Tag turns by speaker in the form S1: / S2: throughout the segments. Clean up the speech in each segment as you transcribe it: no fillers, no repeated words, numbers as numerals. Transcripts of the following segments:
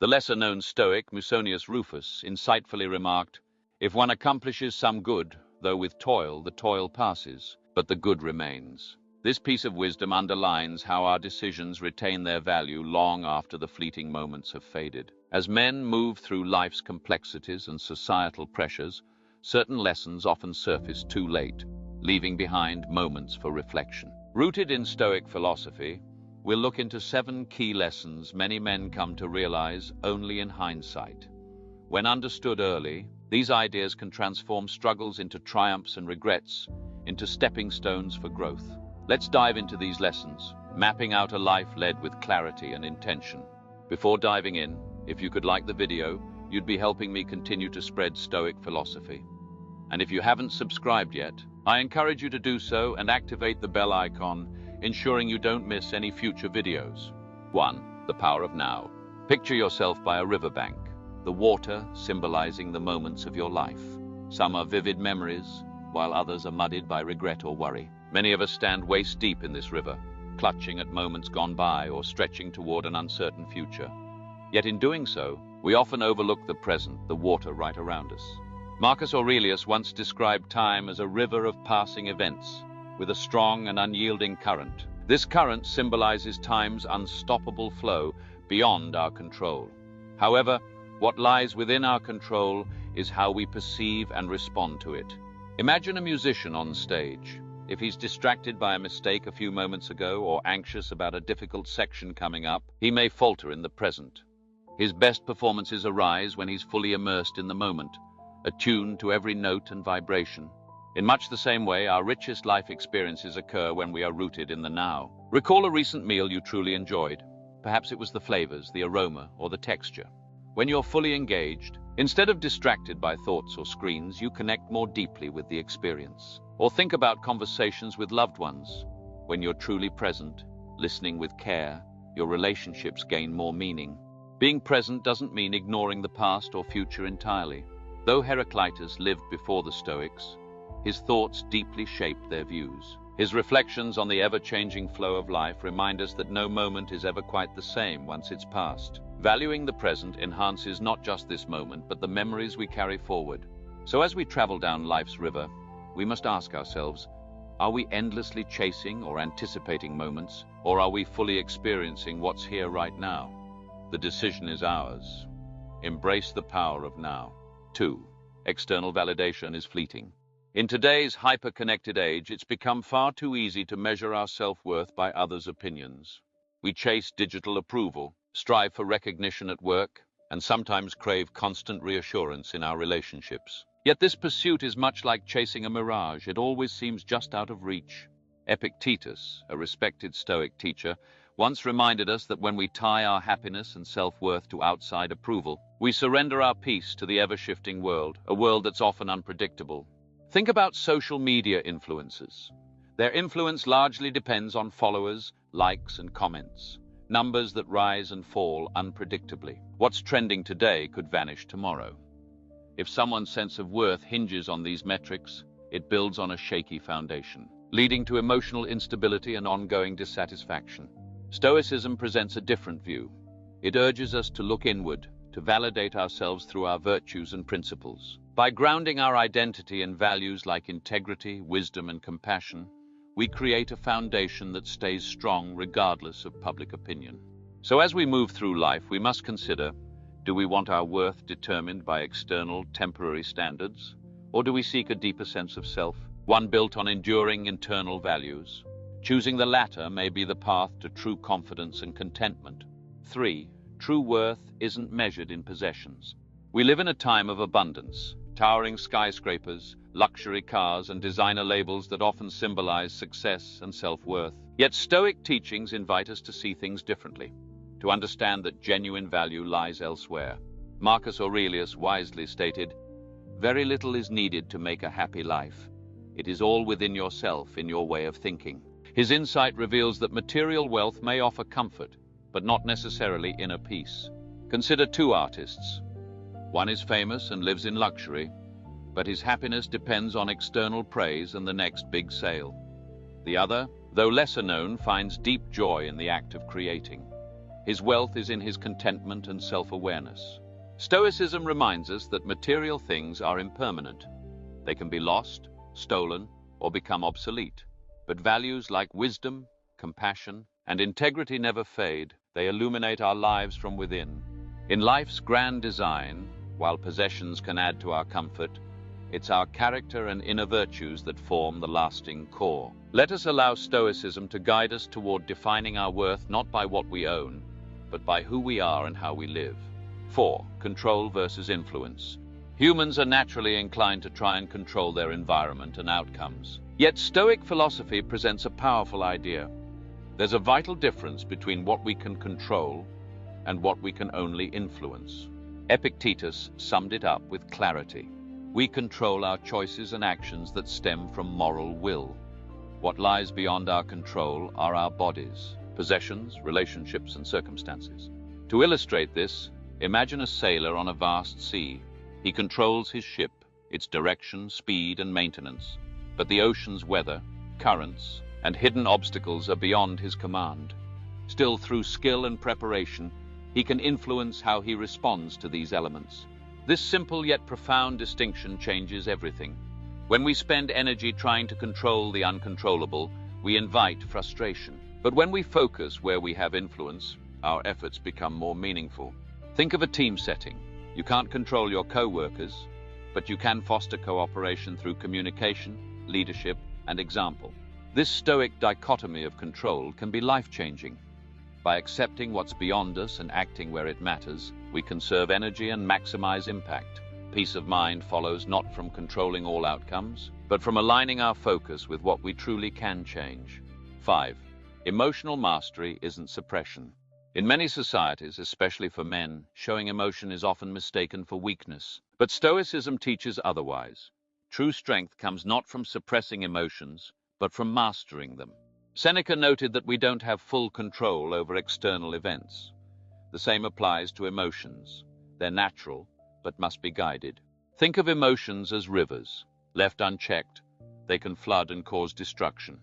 S1: The lesser-known Stoic, Musonius Rufus, insightfully remarked, "If one accomplishes some good, though with toil, the toil passes, but the good remains." This piece of wisdom underlines how our decisions retain their value long after the fleeting moments have faded. As men move through life's complexities and societal pressures, certain lessons often surface too late, leaving behind moments for reflection. Rooted in Stoic philosophy, we'll look into 7 key lessons many men come to realize only in hindsight. When understood early, these ideas can transform struggles into triumphs and regrets into stepping stones for growth. Let's dive into these lessons, mapping out a life led with clarity and intention. Before diving in, if you could like the video, you'd be helping me continue to spread Stoic philosophy. And if you haven't subscribed yet, I encourage you to do so and activate the bell icon, ensuring you don't miss any future videos. 1. The power of now. Picture yourself by a riverbank, the water symbolizing the moments of your life. Some are vivid memories, while others are muddied by regret or worry. Many of us stand waist-deep in this river, clutching at moments gone by or stretching toward an uncertain future. Yet in doing so, we often overlook the present, the water right around us. Marcus Aurelius once described time as a river of passing events, with a strong and unyielding current. This current symbolizes time's unstoppable flow beyond our control. However, what lies within our control is how we perceive and respond to it. Imagine a musician on stage. If he's distracted by a mistake a few moments ago or anxious about a difficult section coming up, he may falter in the present. His best performances arise when he's fully immersed in the moment, attuned to every note and vibration. In much the same way, our richest life experiences occur when we are rooted in the now. Recall a recent meal you truly enjoyed. Perhaps it was the flavors, the aroma, or the texture. When you're fully engaged, instead of distracted by thoughts or screens, you connect more deeply with the experience. Or think about conversations with loved ones. When you're truly present, listening with care, your relationships gain more meaning. Being present doesn't mean ignoring the past or future entirely. Though Heraclitus lived before the Stoics, his thoughts deeply shaped their views. His reflections on the ever-changing flow of life remind us that no moment is ever quite the same once it's passed. Valuing the present enhances not just this moment, but the memories we carry forward. So as we travel down life's river, we must ask ourselves, are we endlessly chasing or anticipating moments, or are we fully experiencing what's here right now? The decision is ours. Embrace the power of now. 2. External validation is fleeting. In today's hyper-connected age, it's become far too easy to measure our self-worth by others' opinions. We chase digital approval, strive for recognition at work, and sometimes crave constant reassurance in our relationships. Yet this pursuit is much like chasing a mirage. It always seems just out of reach. Epictetus, a respected Stoic teacher, once reminded us that when we tie our happiness and self-worth to outside approval, we surrender our peace to the ever-shifting world, a world that's often unpredictable. Think about social media influencers. Their influence largely depends on followers, likes, and comments, numbers that rise and fall unpredictably. What's trending today could vanish tomorrow. If someone's sense of worth hinges on these metrics, it builds on a shaky foundation, leading to emotional instability and ongoing dissatisfaction. Stoicism presents a different view. It urges us to look inward, to validate ourselves through our virtues and principles. By grounding our identity in values like integrity, wisdom, and compassion, we create a foundation that stays strong regardless of public opinion. So as we move through life, we must consider, do we want our worth determined by external, temporary standards? Or do we seek a deeper sense of self, one built on enduring internal values? Choosing the latter may be the path to true confidence and contentment. 3. True worth isn't measured in possessions. We live in a time of abundance. Towering skyscrapers, luxury cars, and designer labels that often symbolize success and self-worth. Yet Stoic teachings invite us to see things differently, to understand that genuine value lies elsewhere. Marcus Aurelius wisely stated, "Very little is needed to make a happy life. It is all within yourself, in your way of thinking." His insight reveals that material wealth may offer comfort, but not necessarily inner peace. Consider 2 artists. One is famous and lives in luxury, but his happiness depends on external praise and the next big sale. The other, though lesser known, finds deep joy in the act of creating. His wealth is in his contentment and self-awareness. Stoicism reminds us that material things are impermanent. They can be lost, stolen, or become obsolete. But values like wisdom, compassion, and integrity never fade. They illuminate our lives from within. In life's grand design, while possessions can add to our comfort, it's our character and inner virtues that form the lasting core. Let us allow Stoicism to guide us toward defining our worth not by what we own, but by who we are and how we live. 4. Control versus influence. Humans are naturally inclined to try and control their environment and outcomes. Yet Stoic philosophy presents a powerful idea. There's a vital difference between what we can control and what we can only influence. Epictetus summed it up with clarity. We control our choices and actions that stem from moral will. What lies beyond our control are our bodies, possessions, relationships, and circumstances. To illustrate this, imagine a sailor on a vast sea. He controls his ship, its direction, speed, and maintenance. But the ocean's weather, currents, and hidden obstacles are beyond his command. Still, through skill and preparation, he can influence how he responds to these elements. This simple yet profound distinction changes everything. When we spend energy trying to control the uncontrollable, we invite frustration. But when we focus where we have influence, our efforts become more meaningful. Think of a team setting. You can't control your co-workers, but you can foster cooperation through communication, leadership, and example. This Stoic dichotomy of control can be life-changing. By accepting what's beyond us and acting where it matters, we conserve energy and maximize impact. Peace of mind follows not from controlling all outcomes, but from aligning our focus with what we truly can change. 5. Emotional mastery isn't suppression. In many societies, especially for men, showing emotion is often mistaken for weakness. But Stoicism teaches otherwise. True strength comes not from suppressing emotions, but from mastering them. Seneca noted that we don't have full control over external events. The same applies to emotions. They're natural, but must be guided. Think of emotions as rivers. Left unchecked, they can flood and cause destruction.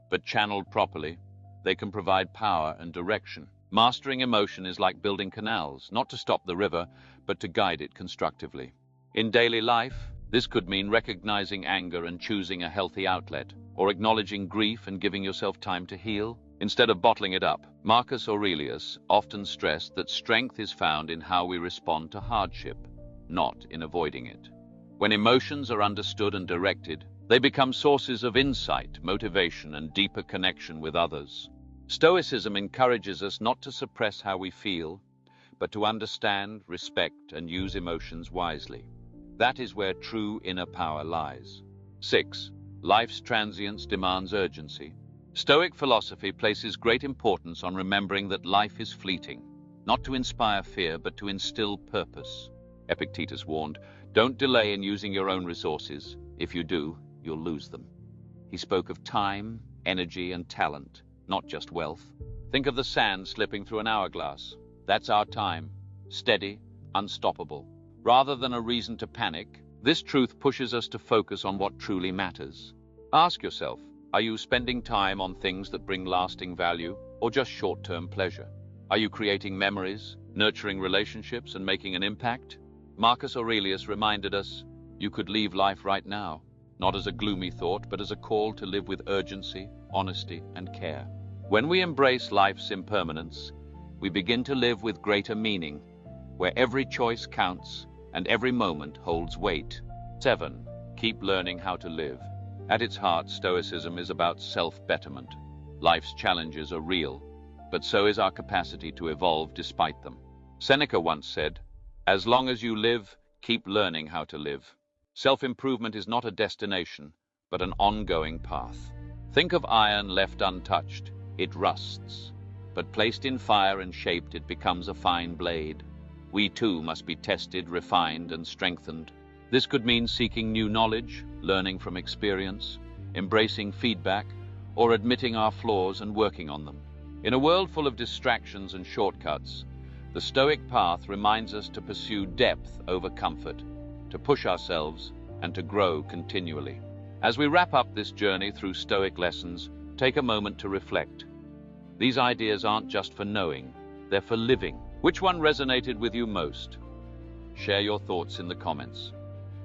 S1: But channeled properly, they can provide power and direction. Mastering emotion is like building canals, not to stop the river, but to guide it constructively. In daily life, this could mean recognizing anger and choosing a healthy outlet, or acknowledging grief and giving yourself time to heal, instead of bottling it up. Marcus Aurelius often stressed that strength is found in how we respond to hardship, not in avoiding it. When emotions are understood and directed, they become sources of insight, motivation, and deeper connection with others. Stoicism encourages us not to suppress how we feel, but to understand, respect, and use emotions wisely. That is where true inner power lies. 6. Life's transience demands urgency. Stoic philosophy places great importance on remembering that life is fleeting, not to inspire fear, but to instill purpose. Epictetus warned, "Don't delay in using your own resources. If you do, you'll lose them." He spoke of time, energy, and talent, not just wealth. Think of the sand slipping through an hourglass. That's our time, steady, unstoppable. Rather than a reason to panic, this truth pushes us to focus on what truly matters. Ask yourself, are you spending time on things that bring lasting value, or just short-term pleasure? Are you creating memories, nurturing relationships, and making an impact? Marcus Aurelius reminded us, you could leave life right now, not as a gloomy thought, but as a call to live with urgency, honesty, and care. When we embrace life's impermanence, we begin to live with greater meaning, where every choice counts and every moment holds weight. 7. Keep learning how to live. At its heart, Stoicism is about self-betterment. Life's challenges are real, but so is our capacity to evolve despite them. Seneca once said, "As long as you live, keep learning how to live." Self-improvement is not a destination, but an ongoing path. Think of iron left untouched. It rusts, but placed in fire and shaped, it becomes a fine blade. We too must be tested, refined, and strengthened. This could mean seeking new knowledge, learning from experience, embracing feedback, or admitting our flaws and working on them. In a world full of distractions and shortcuts, the Stoic path reminds us to pursue depth over comfort, to push ourselves, and to grow continually. As we wrap up this journey through Stoic lessons, take a moment to reflect. These ideas aren't just for knowing, they're for living. Which one resonated with you most? Share your thoughts in the comments.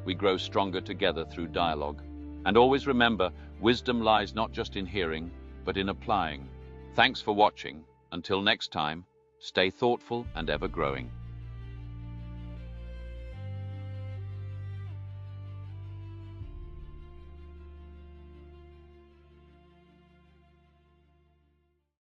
S1: We grow stronger together through dialogue. And always remember, wisdom lies not just in hearing, but in applying. Thanks for watching. Until next time, stay thoughtful and ever growing.